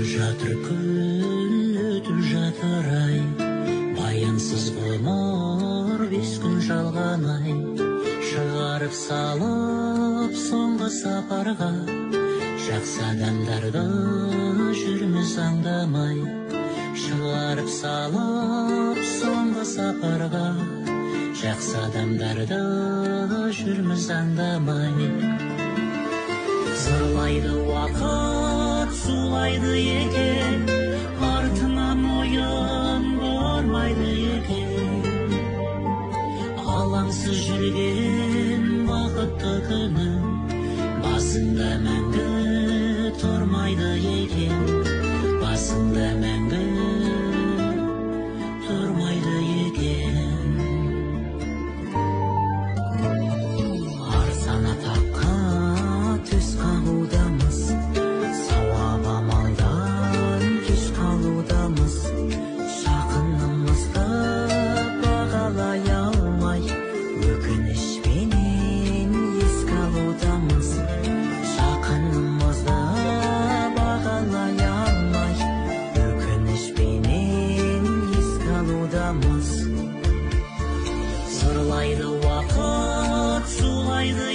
жатыр күн, өтіп жатыр ай, баянсыз ғұмыр 5 күн жалған ай. Шығарып салып соңғы сапарға, жақсы адамдарды жүрміз аңдамай. Шығарып салып соңғы сапарға, жақсы адамдарды жүрміз аңдамай. Зырлайды уақыт, сулайды екен, артынан ойын бармайды екен. Алаңсыз жүрген бақытты күні, басында мәңгі тұрмайды екен. Басында мәңгі тұрмайды екен. Арзана таққа төс қағудамыз, сауап амалдан кеш қалудамыз. Жақынымызды бағалай алмай, өкінішпенен еске алудамыз. Жақынымызды бағалай алмай, өкінішпенен еске алудамыз. Зырлайды уақыт, сулайды